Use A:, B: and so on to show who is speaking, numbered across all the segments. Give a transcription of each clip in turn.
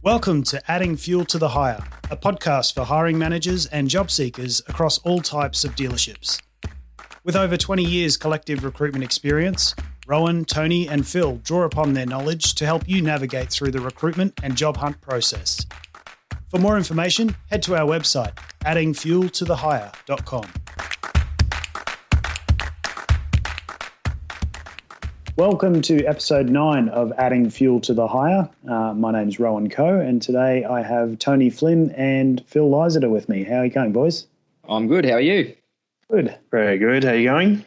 A: Welcome to Adding Fuel to the Hire, a podcast for hiring managers and job seekers across all types of dealerships. With over 20 years collective recruitment experience, Rowan, Tony and Phil draw upon their knowledge to help you navigate through the recruitment and job hunt process. For more information, head to our website, addingfueltothehire.com. Welcome to episode 9 of Adding Fuel to the Hire. My name is Rowan Coe, and today I have Tony Flynn and Phil Lysader with me. How are you going, boys?
B: I'm good. How are you?
A: Good.
C: Very good. How are you going?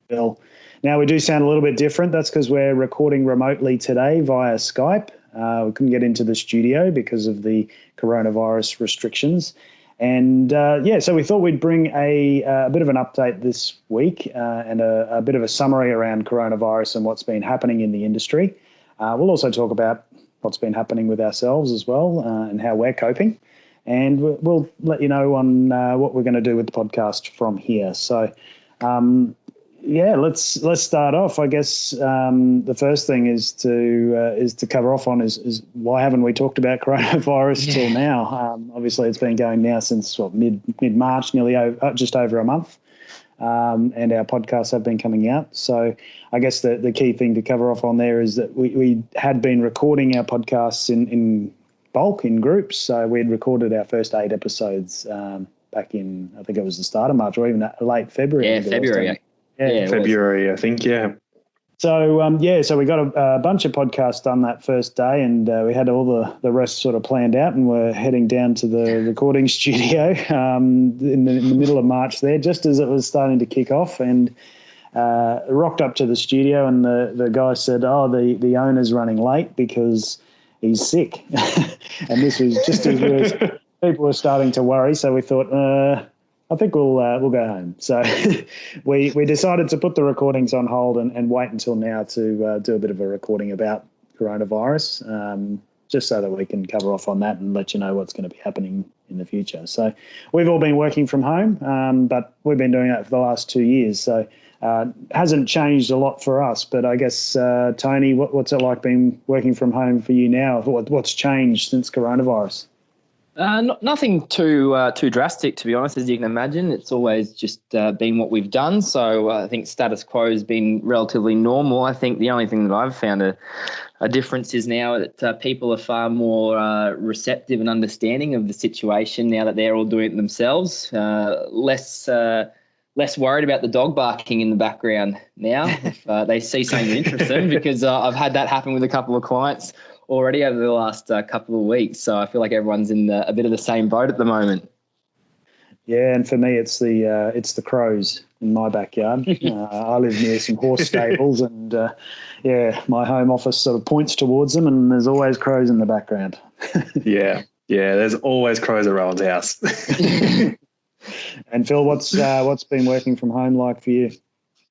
A: Phil. Now, we do sound a little bit different. That's because we're recording remotely today via Skype. We couldn't get into the studio because of the coronavirus restrictions. And so we thought we'd bring a bit of an update this week and a bit of a summary around coronavirus and what's been happening in the industry. We'll also talk about what's been happening with ourselves as well and how we're coping. And we'll let you know on what we're going to do with the podcast from here. So, let's start off. I guess the first thing is to cover off on is why haven't we talked about coronavirus till now? Obviously, it's been going now since mid-March, just over a month, and our podcasts have been coming out. So I guess the key thing to cover off on there is that we had been recording our podcasts in bulk, in groups. So we had recorded our first 8 episodes back in, I think it was the start of March or even late February.
B: Yeah, February.
C: Yeah, February, I think, yeah.
A: So, so we got a bunch of podcasts done that first day, and we had all the rest sort of planned out, and we're heading down to the recording studio in the middle of March there, just as it was starting to kick off, and rocked up to the studio, and the guy said, the owner's running late because he's sick. And this was just as people were starting to worry, so we thought, I think we'll go home. So we decided to put the recordings on hold and wait until now to do a bit of a recording about coronavirus, just so that we can cover off on that and let you know what's going to be happening in the future. So we've all been working from home, but we've been doing that for the last 2 years. So hasn't changed a lot for us. But I guess, Tony, what's it like being working from home for you now? What's changed since coronavirus?
B: Nothing too drastic, to be honest, as you can imagine. It's always just been what we've done. So I think status quo has been relatively normal. I think the only thing that I've found a difference is now that people are far more receptive and understanding of the situation now that they're all doing it themselves. Less worried about the dog barking in the background now if they see something interesting, because I've had that happen with a couple of clients already over the last couple of weeks. So I feel like everyone's in a bit of the same boat at the moment.
A: Yeah, and for me, it's the crows in my backyard. I live near some horse stables, and my home office sort of points towards them, and there's always crows in the background.
C: Yeah, there's always crows at Rowan's house.
A: And Phil, what's been working from home like for you?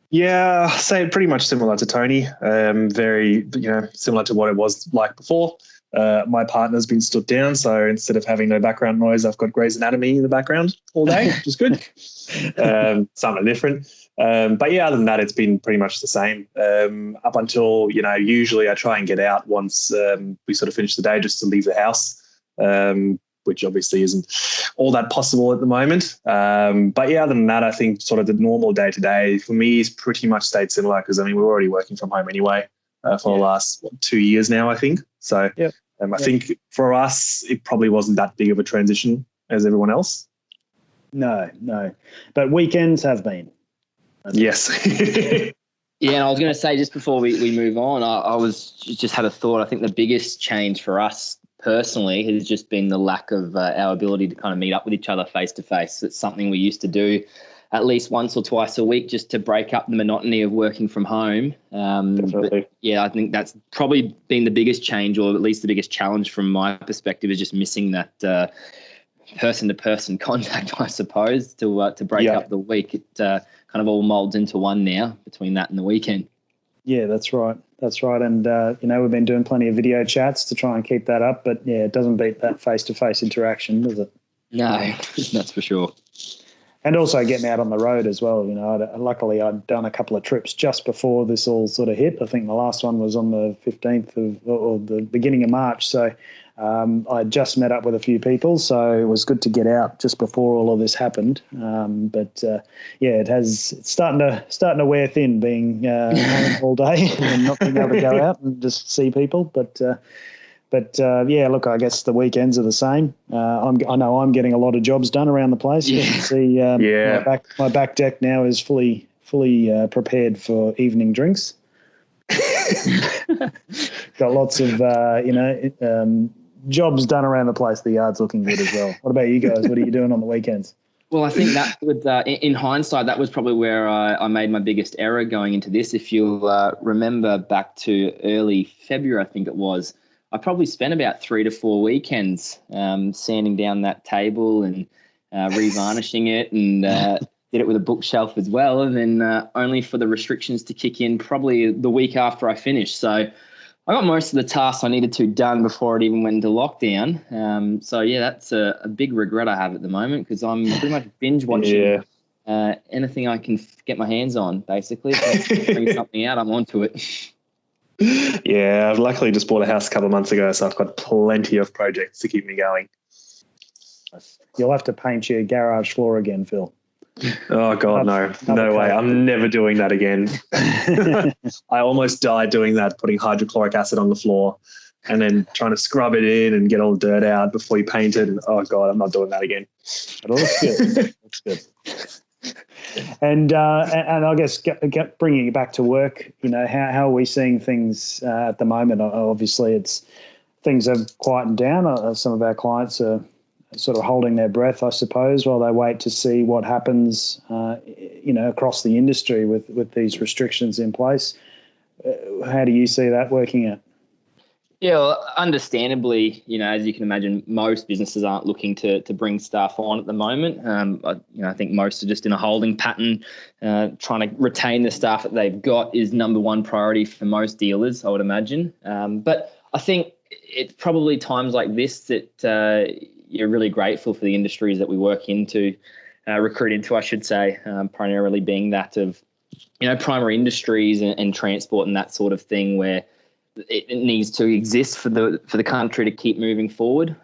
C: Yeah, say pretty much similar to Tony. Very, similar to what it was like before. My partner's been stood down, so instead of having no background noise, I've got Grey's Anatomy in the background all day, which is good. Something different. But yeah, other than that, it's been pretty much the same. Up until, usually I try and get out once we sort of finish the day, just to leave the house. Which obviously isn't all that possible at the moment. But yeah, other than that, I think sort of the normal day-to-day for me is pretty much stayed similar, because, we're already working from home anyway for the last 2 years now, I think. So I think for us, it probably wasn't that big of a transition as everyone else.
A: No. But weekends have been.
C: Yes.
B: Yeah, and I was going to say, just before we move on, I was just had a thought. I think the biggest change for us personally has just been the lack of our ability to kind of meet up with each other face to face. It's something we used to do at least once or twice a week just to break up the monotony of working from home. But yeah, I think that's probably been the biggest change, or at least the biggest challenge from my perspective, is just missing that person-to-person contact, I suppose, to break up the week. It kind of all molds into one now between that and the weekend.
A: Yeah, that's right. And, we've been doing plenty of video chats to try and keep that up. But, yeah, it doesn't beat that face-to-face interaction, does it?
B: No, that's for sure.
A: And also getting out on the road as well. Luckily I'd done a couple of trips just before this all sort of hit. I think the last one was on the 15th or the beginning of March. So I just met up with a few people, so it was good to get out just before all of this happened. It's starting to wear thin, being home all day and not being able to go out and just see people. But look, I guess the weekends are the same. I know I'm getting a lot of jobs done around the place. You can see my back deck now is fully prepared for evening drinks. Got lots of jobs done around the place. The yard's looking good as well. What about you guys? What are you doing on the weekends?
B: Well, I think that would, in hindsight, that was probably where I made my biggest error going into this. If you'll remember back to early February, I think it was, I probably spent about 3 to 4 weekends sanding down that table and revarnishing it, and did it with a bookshelf as well. And then only for the restrictions to kick in probably the week after I finished. So I got most of the tasks I needed to done before it even went into lockdown. That's a big regret I have at the moment, because I'm pretty much binge watching anything I can get my hands on, basically. If I bring something out, I'm onto it.
C: Yeah, I've luckily just bought a house a couple of months ago, so I've got plenty of projects to keep me going.
A: You'll have to paint your garage floor again, Phil.
C: Oh, God, no way. I'm never doing that again. I almost died doing that, putting hydrochloric acid on the floor and then trying to scrub it in and get all the dirt out before you paint it. And, oh, God, I'm not doing that again.
A: It looks good. Looks good. And I guess bringing it back to work, how are we seeing things at the moment? Obviously, things have quietened down. Some of our clients are sort of holding their breath, I suppose, while they wait to see what happens, across the industry with these restrictions in place. How do you see that working out?
B: Yeah, well, understandably, as you can imagine, most businesses aren't looking to bring staff on at the moment. I think most are just in a holding pattern. Trying to retain the staff that they've got is number one priority for most dealers, I would imagine. But I think it's probably times like this that you're really grateful for the industries that we work into, recruit into, I should say, primarily being that of, primary industries and transport and that sort of thing, where it needs to exist for the country to keep moving forward.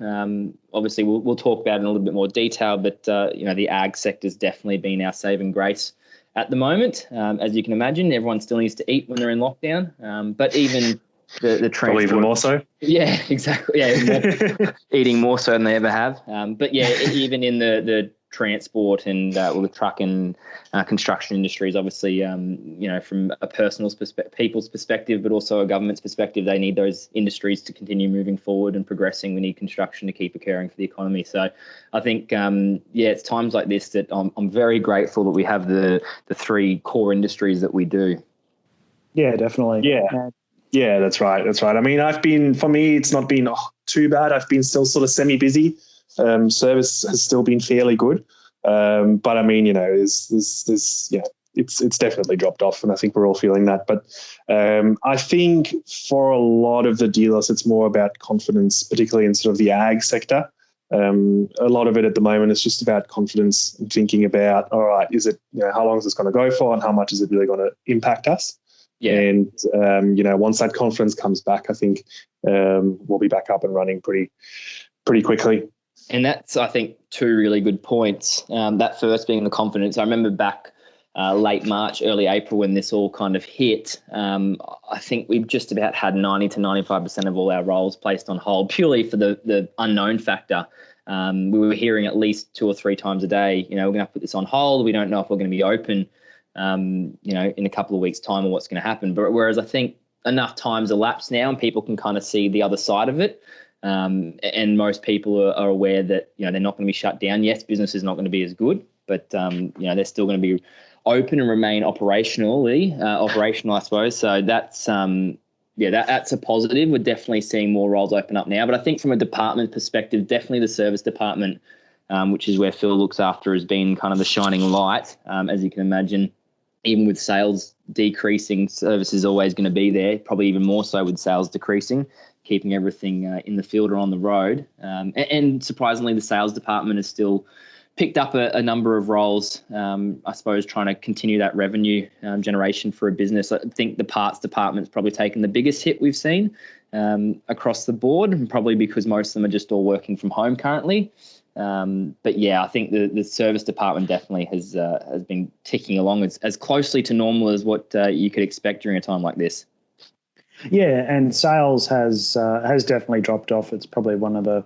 B: Obviously, we'll talk about it in a little bit more detail, but the ag sector's definitely been our saving grace at the moment. As you can imagine, everyone still needs to eat when they're in lockdown, but even the transport,
C: probably even more so.
B: Yeah, exactly. Yeah, eating more so than they ever have. But yeah, even in the transport and the truck and construction industries, obviously, from a personal people's perspective, but also a government's perspective, they need those industries to continue moving forward and progressing. We need construction to keep occurring for the economy. So I think, it's times like this that I'm very grateful that we have the three core industries that we do.
A: Yeah, definitely.
C: Yeah, that's right. I mean, for me, it's not been too bad. I've been still sort of semi-busy. Service has still been fairly good. But I mean, it's definitely dropped off, and I think we're all feeling that. But I think for a lot of the dealers, it's more about confidence, particularly in sort of the ag sector. A lot of it at the moment is just about confidence and thinking about, all right, is it, how long is this going to go for and how much is it really going to impact us? Yeah. And, once that confidence comes back, I think we'll be back up and running pretty quickly.
B: And that's, I think, two really good points. That first being the confidence. I remember back late March, early April when this all kind of hit, I think we've just about had 90 to 95% of all our roles placed on hold purely for the unknown factor. We were hearing at least 2 or 3 times a day, we're going to put this on hold. We don't know if we're going to be open, in a couple of weeks' time or what's going to happen. But whereas I think enough time's elapsed now and people can kind of see the other side of it. And most people are aware that, they're not going to be shut down. Yes, business is not going to be as good, but, they're still going to be open and remain operational, I suppose. So that's, that's a positive. We're definitely seeing more roles open up now. But I think from a department perspective, definitely the service department, which is where Phil looks after, has been kind of the shining light. As you can imagine, even with sales decreasing, service is always going to be there, probably even more so with sales decreasing, keeping everything in the field or on the road. And surprisingly, the sales department has still picked up a number of roles, I suppose, trying to continue that revenue generation for a business. I think the parts department's probably taken the biggest hit we've seen across the board, and probably because most of them are just all working from home currently. But yeah, I think the service department definitely has been ticking along as closely to normal as what you could expect during a time like this.
A: Yeah, and sales has definitely dropped off. It's probably one of the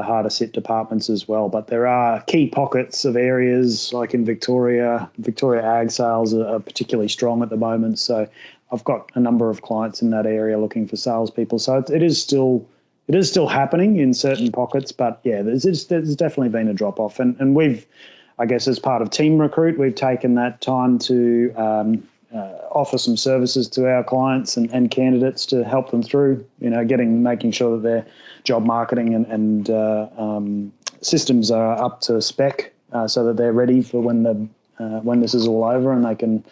A: hardest hit departments as well. But there are key pockets of areas like in Victoria. Victoria ag sales are particularly strong at the moment. So I've got a number of clients in that area looking for salespeople. So it is still happening in certain pockets. But yeah, there's definitely been a drop off. And we've, I guess, as part of Team Recruit, we've taken that time to offer some services to our clients and candidates to help them through, making sure that their job marketing and systems are up to spec, so that they're ready for when this is all over and they can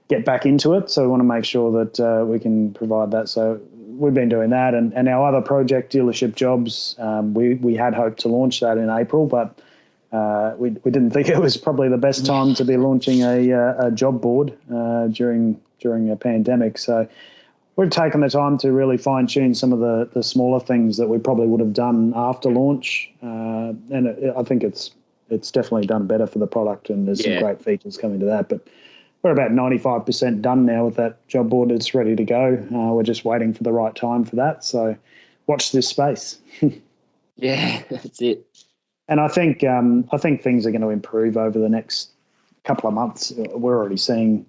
A: get back into it. So we want to make sure that we can provide that. So we've been doing that, and our other project, Dealership Jobs, we had hoped to launch that in April, but we didn't think it was probably the best time to be launching a job board during a pandemic. So we've taken the time to really fine tune some of the smaller things that we probably would have done after launch, and I think it's definitely done better for the product, and there's some great features coming to that. But we're about 95% done now with that job board. It's ready to go. We're just waiting for the right time for that. So watch this space.
B: Yeah, that's it.
A: And I think things are going to improve over the next couple of months. We're already seeing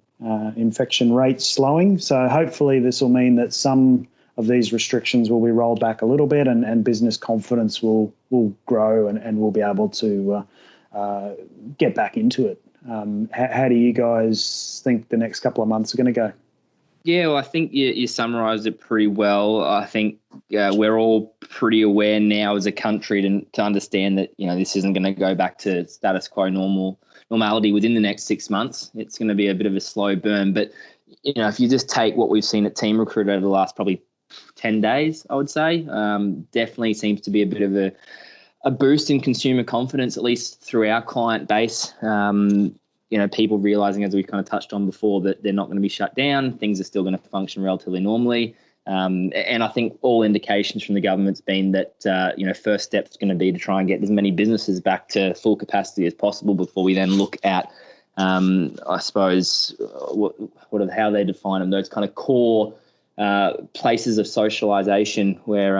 A: infection rates slowing. So hopefully this will mean that some of these restrictions will be rolled back a little bit, and business confidence will grow, and we'll be able to get back into it. How do you guys think the next couple of months are going to go?
B: Yeah, well, I think you summarised it pretty well. I think we're all pretty aware now as a country to understand that this isn't going to go back to status quo normality within the next 6 months. It's going to be a bit of a slow burn. But if you just take what we've seen at Team Recruit over the last probably 10 days, I would say, definitely seems to be a bit of a boost in consumer confidence, at least through our client base. People realizing, as we kind of touched on before, that they're not going to be shut down. Things are still going to function relatively normally. And I think all indications from the government's been that, first step's going to be to try and get as many businesses back to full capacity as possible before we then look at, I suppose, how they define them, those kind of core places of socialization where,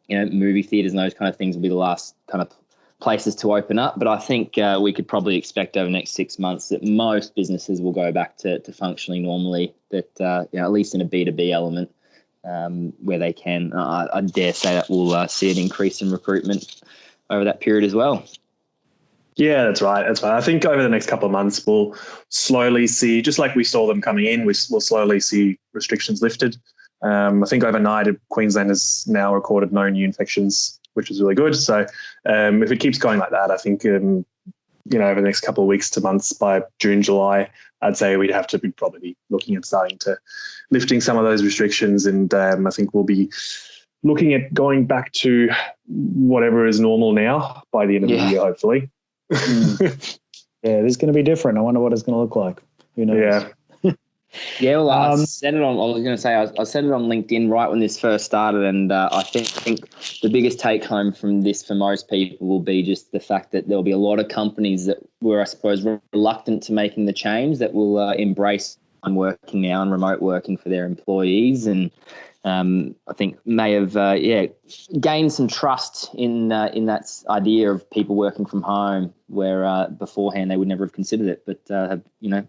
B: movie theaters and those kind of things will be the last kind of places to open up. But I think we could probably expect over the next 6 months that most businesses will go back to functioning normally, that at least in a B2B element where they can. I dare say that we'll see an increase in recruitment over that period as well.
C: Yeah, that's right. I think over the next couple of months, we'll slowly see, just like we saw them coming in, we'll slowly see restrictions lifted. I think overnight, Queensland has now recorded no new infections, which is really good. So if it keeps going like that, I think, over the next couple of weeks to months, by June, July, I'd say we'd have to probably be looking at starting to lifting some of those restrictions. And I think we'll be looking at going back to whatever is normal now by the end of the year, hopefully.
A: Yeah, this is going to be different. I wonder what it's going to look like. Who knows?
C: Yeah.
B: Yeah, well, I said it on. I was going to say I said it on LinkedIn right when this first started, and I think the biggest take home from this for most people will be just the fact that there'll be a lot of companies that were, I suppose, reluctant to making the change that will embrace working now and remote working for their employees, and I think may have gained some trust in that idea of people working from home, where beforehand they would never have considered it, but have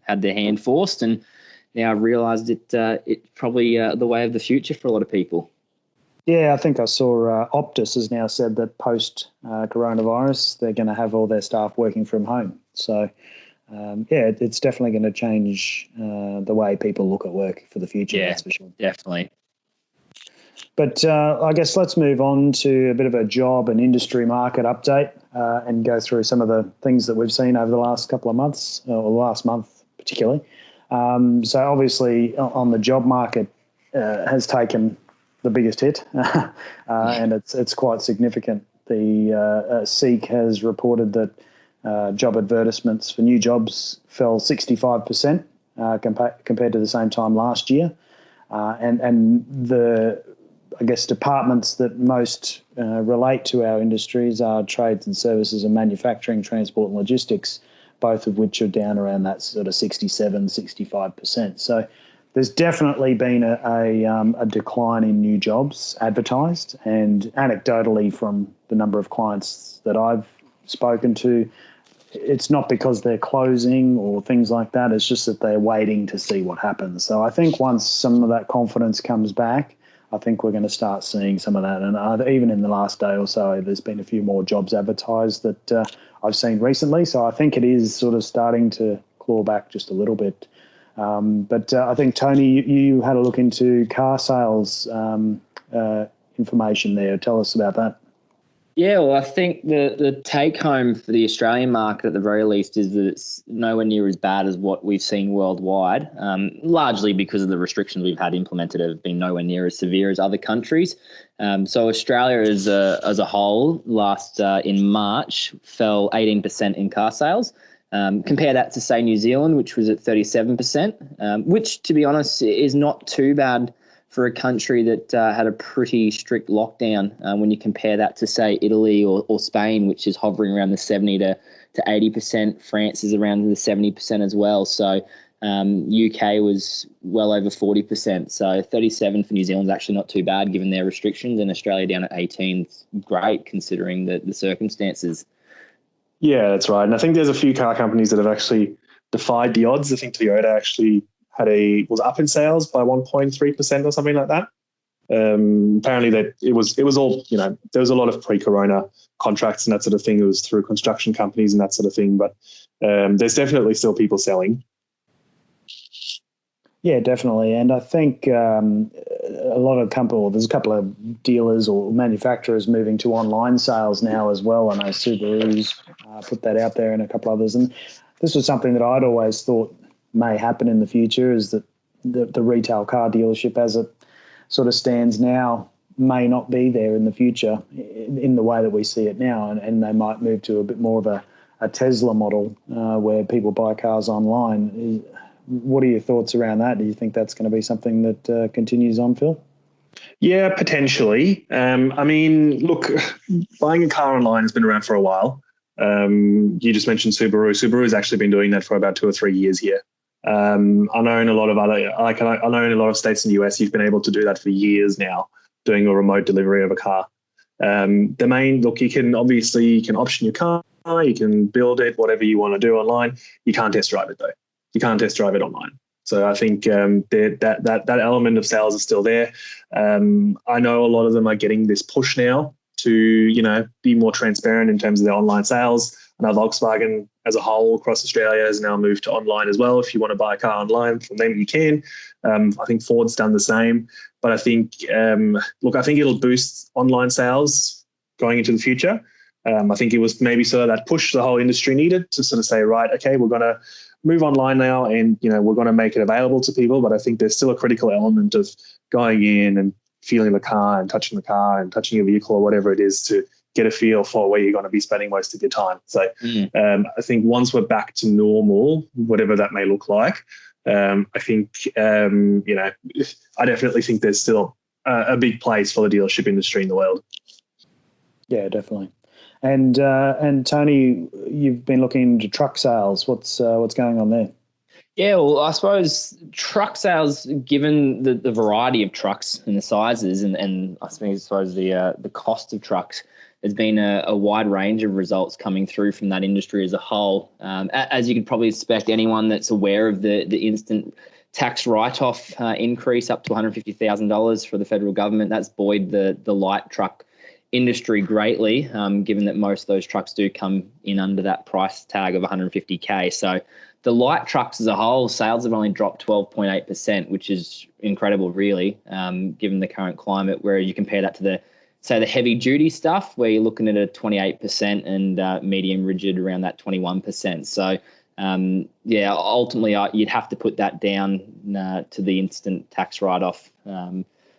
B: had their hand forced and now I've realised it's probably the way of the future for a lot of people.
A: Yeah, I think I saw Optus has now said that post-coronavirus, they're going to have all their staff working from home. So, it's definitely going to change the way people look at work for the future, that's for sure.
B: Definitely.
A: But I guess let's move on to a bit of a job and industry market update and go through some of the things that we've seen over the last couple of months, or the last month particularly. So obviously on the job market has taken the biggest hit and it's quite significant. The SEEK has reported that job advertisements for new jobs fell 65% compared to the same time last year. And the, I guess, departments that most relate to our industries are trades and services and manufacturing, transport and logistics, both of which are down around that sort of 67, 65%. So there's definitely been a decline in new jobs advertised, and anecdotally from the number of clients that I've spoken to, it's not because they're closing or things like that. It's just that they're waiting to see what happens. So I think once some of that confidence comes back, I think we're going to start seeing some of that. And even in the last day or so, there's been a few more jobs advertised that I've seen recently. So I think it is sort of starting to claw back just a little bit. But I think, Tony, you had a look into car sales information there. Tell us about that.
B: Yeah, well, I think the take home for the Australian market at the very least is that it's nowhere near as bad as what we've seen worldwide, largely because of the restrictions we've had implemented have been nowhere near as severe as other countries. So Australia as a whole in March fell 18% in car sales. Compare that to, say, New Zealand, which was at 37%, which, to be honest, is not too bad for a country that had a pretty strict lockdown when you compare that to, say, Italy or Spain, which is hovering around the 70 to 80%. France is around the 70% as well. So UK was well over 40%. So 37 for New Zealand is actually not too bad given their restrictions, and Australia down at 18 is great considering the circumstances.
C: Yeah, that's right. And I think there's a few car companies that have actually defied the odds. I think Toyota actually was up in sales by 1.3% or something like that. Apparently that it was all, there was a lot of pre-corona contracts and that sort of thing. It was through construction companies and that sort of thing. But there's definitely still people selling.
A: Yeah, definitely. And I think a lot of there's a couple of dealers or manufacturers moving to online sales now as well. I know Subaru's put that out there and a couple others. And this was something that I'd always thought may happen in the future, is that the retail car dealership as it sort of stands now may not be there in the future in the way that we see it now. And they might move to a bit more of a Tesla model where people buy cars online. What are your thoughts around that? Do you think that's going to be something that continues on, Phil?
C: Yeah, potentially. I mean, look, buying a car online has been around for a while. You just mentioned Subaru. Subaru's actually been doing that for about 2 or 3 years here. I know in a lot of states in the US, you've been able to do that for years now, doing a remote delivery of a car. You can option your car, you can build it, whatever you want to do online. You can't test drive it though. You can't test drive it online. So I think that element of sales is still there. I know a lot of them are getting this push now to, be more transparent in terms of their online sales. I know Volkswagen as a whole across Australia has now moved to online as well. If you want to buy a car online from them, you can. I think Ford's done the same. But I think, I think it'll boost online sales going into the future. I think it was maybe sort of that push the whole industry needed to sort of say, right, okay, we're going to move online now and, we're going to make it available to people. But I think there's still a critical element of going in and feeling the car and touching your vehicle or whatever it is to get a feel for where you're going to be spending most of your time. So I think once we're back to normal, whatever that may look like, I think, I definitely think there's still a big place for the dealership industry in the world.
A: Yeah, definitely. And Tony, you've been looking into truck sales. What's going on there?
B: Yeah, well, I suppose truck sales, given the variety of trucks and the sizes, and I suppose the cost of trucks, there's been a wide range of results coming through from that industry as a whole. As you could probably expect, anyone that's aware of the instant tax write-off increase up to $150,000 for the federal government, that's buoyed the light truck industry greatly, given that most of those trucks do come in under that price tag of $150K. So the light trucks as a whole, sales have only dropped 12.8%, which is incredible, really, given the current climate, where you compare that to the heavy duty stuff, where you're looking at a 28% and medium rigid around that 21%. So ultimately you'd have to put that down to the instant tax write-off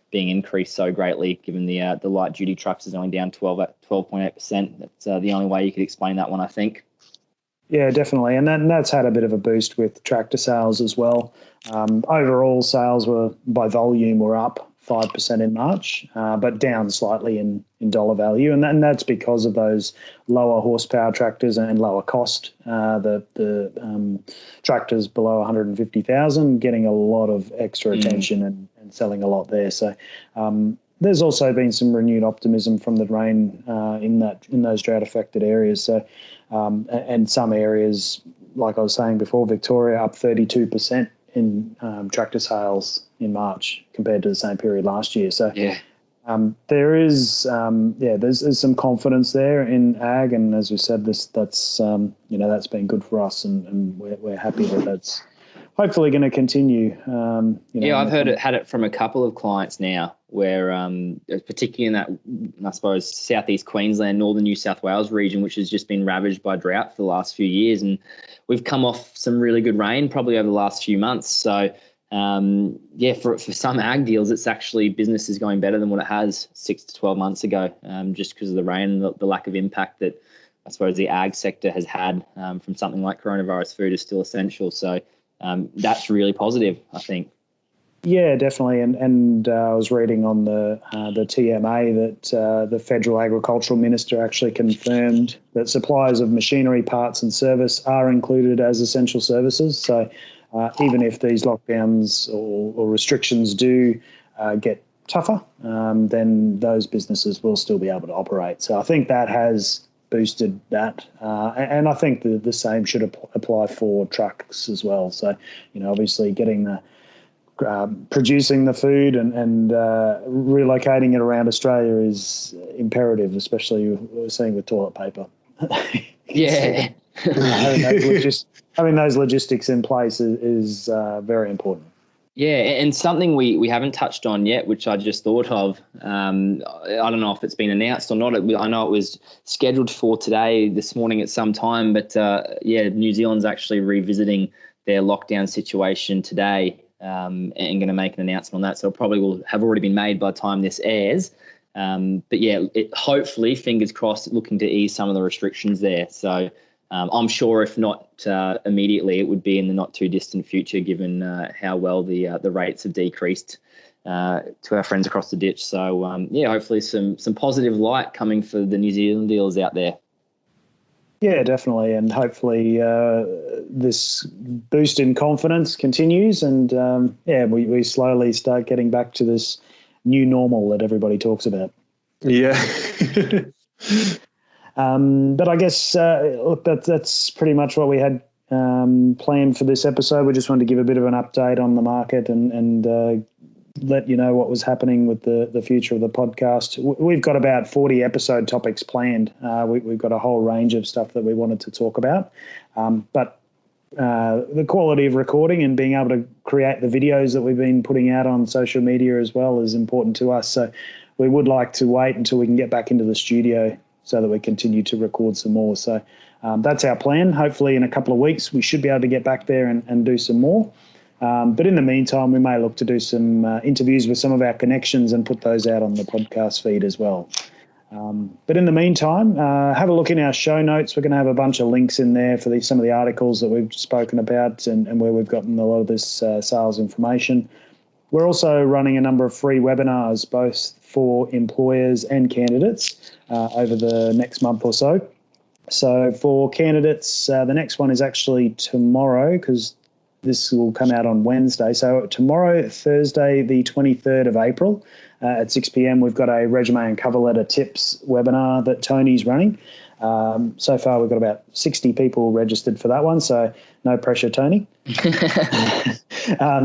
B: being increased so greatly, given the light duty trucks is only down 12.8%. That's the only way you could explain that one, I think.
A: Yeah, definitely. And that's had a bit of a boost with tractor sales as well. Overall sales by volume were up 5% in March, but down slightly in dollar value. And that's because of those lower horsepower tractors and lower cost. The tractors below 150,000 getting a lot of extra attention and selling a lot there. So there's also been some renewed optimism from the rain in those drought-affected areas. So and some areas, like I was saying before, Victoria up 32% in tractor sales in March compared to the same period last year. So there is there's some confidence there in ag, and as we said, that's been good for us, and we're happy that's hopefully going to continue.
B: I've had it from a couple of clients now, where particularly in that, I suppose, southeast Queensland, northern New South Wales region, which has just been ravaged by drought for the last few years, and we've come off some really good rain probably over the last few months. So for some ag deals, it's actually business is going better than what it has 6 to 12 months ago, just because of the rain and the lack of impact that I suppose the ag sector has had from something like coronavirus. Food is still essential. So that's really positive, I think.
A: Yeah, definitely. And I was reading on the TMA that the Federal Agricultural Minister actually confirmed that suppliers of machinery, parts and service are included as essential services. So even if these lockdowns or restrictions do get tougher, then those businesses will still be able to operate. So I think that has boosted that. And I think the same should apply for trucks as well. So, obviously getting producing the food and relocating it around Australia is imperative, especially we're seeing with toilet paper.
B: Yeah.
A: Having those logistics in place is very important.
B: Yeah, and something we haven't touched on yet, which I just thought of, I don't know if it's been announced or not. I know it was scheduled for today, this morning at some time, but New Zealand's actually revisiting their lockdown situation today and going to make an announcement on that. So it probably will have already been made by the time this airs. But hopefully, fingers crossed, looking to ease some of the restrictions there. So I'm sure if not immediately, it would be in the not too distant future, given how well the rates have decreased to our friends across the ditch. So hopefully some positive light coming for the New Zealand deals out there.
A: Yeah, definitely, and hopefully this boost in confidence continues, and we slowly start getting back to this new normal that everybody talks about.
C: Yeah.
A: But I guess, look, that's pretty much what we had planned for this episode. We just wanted to give a bit of an update on the market and let you know what was happening with the future of the podcast. We've got about 40 episode topics planned. We've got a whole range of stuff that we wanted to talk about. But the quality of recording and being able to create the videos that we've been putting out on social media as well is important to us. So we would like to wait until we can get back into the studio so that we continue to record some more. So that's our plan. Hopefully in a couple of weeks, we should be able to get back there and do some more. But in the meantime, we may look to do some interviews with some of our connections and put those out on the podcast feed as well. But in the meantime, have a look in our show notes. We're going to have a bunch of links in there for some of the articles that we've spoken about and where we've gotten a lot of this sales information. We're also running a number of free webinars, both for employers and candidates over the next month or so. So for candidates, the next one is actually tomorrow, because this will come out on Wednesday. So tomorrow, Thursday, the 23rd of April at 6 p.m, we've got a resume and cover letter tips webinar that Tony's running. So far, we've got about 60 people registered for that one, so no pressure, Tony.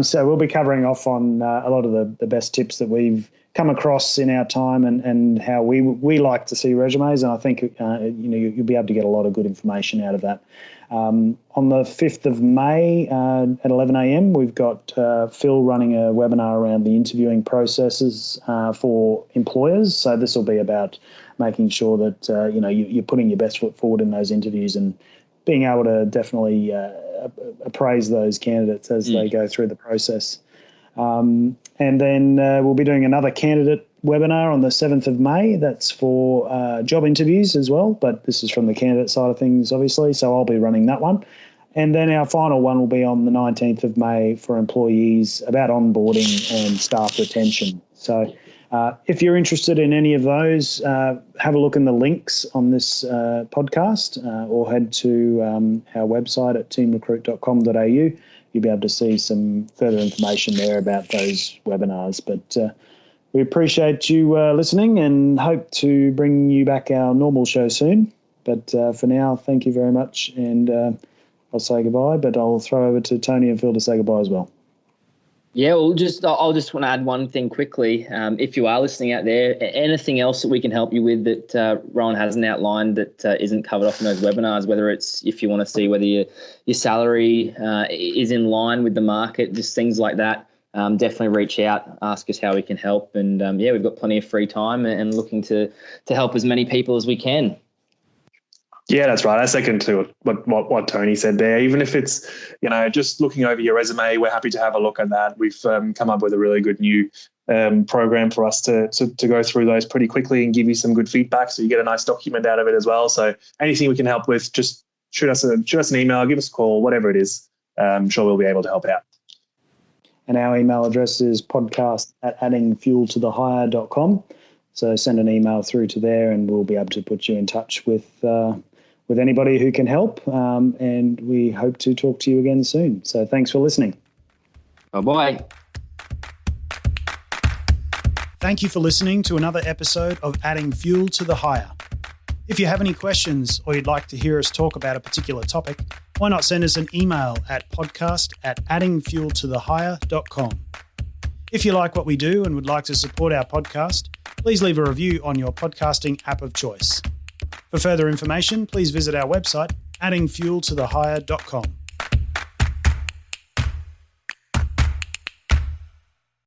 A: So we'll be covering off on a lot of the best tips that we've come across in our time and how we like to see resumes. And I think you'll be able to get a lot of good information out of that. On the 5th of May at 11 a.m, we've got Phil running a webinar around the interviewing processes for employers. So this will be about making sure that you're putting your best foot forward in those interviews and being able to definitely appraise those candidates as they go through the process. And then we'll be doing another candidate webinar on the 7th of May. That's for job interviews as well, but this is from the candidate side of things, obviously, so I'll be running that one. And then our final one will be on the 19th of May for employees about onboarding and staff retention. So if you're interested in any of those, have a look in the links on this podcast or head to our website at teamrecruit.com.au. You'll be able to see some further information there about those webinars. But we appreciate you listening and hope to bring you back our normal show soon. But for now, thank you very much. And I'll say goodbye, but I'll throw over to Tony and Phil to say goodbye as well.
B: Yeah, well, I'll just want to add one thing quickly. If you are listening out there, anything else that we can help you with that Rowan hasn't outlined that isn't covered off in those webinars, whether it's if you want to see whether your salary is in line with the market, just things like that, definitely reach out, ask us how we can help. And we've got plenty of free time and looking to help as many people as we can.
C: Yeah, that's right. I second to what Tony said there. Even if it's, just looking over your resume, we're happy to have a look at that. We've come up with a really good new program for us to go through those pretty quickly and give you some good feedback, so you get a nice document out of it as well. So anything we can help with, just shoot us an email, give us a call, whatever it is. I'm sure we'll be able to help out.
A: And our email address is podcast@addingfueltothehire.com. So send an email through to there and we'll be able to put you in touch with anybody who can help, and we hope to talk to you again soon. So thanks for listening.
B: Bye-bye.
A: Thank you for listening to another episode of Adding Fuel to the Hire. If you have any questions or you'd like to hear us talk about a particular topic, why not send us an email at podcast@addingfueltothehire.com. If you like what we do and would like to support our podcast, please leave a review on your podcasting app of choice. For further information, please visit our website, addingfueltothehire.com.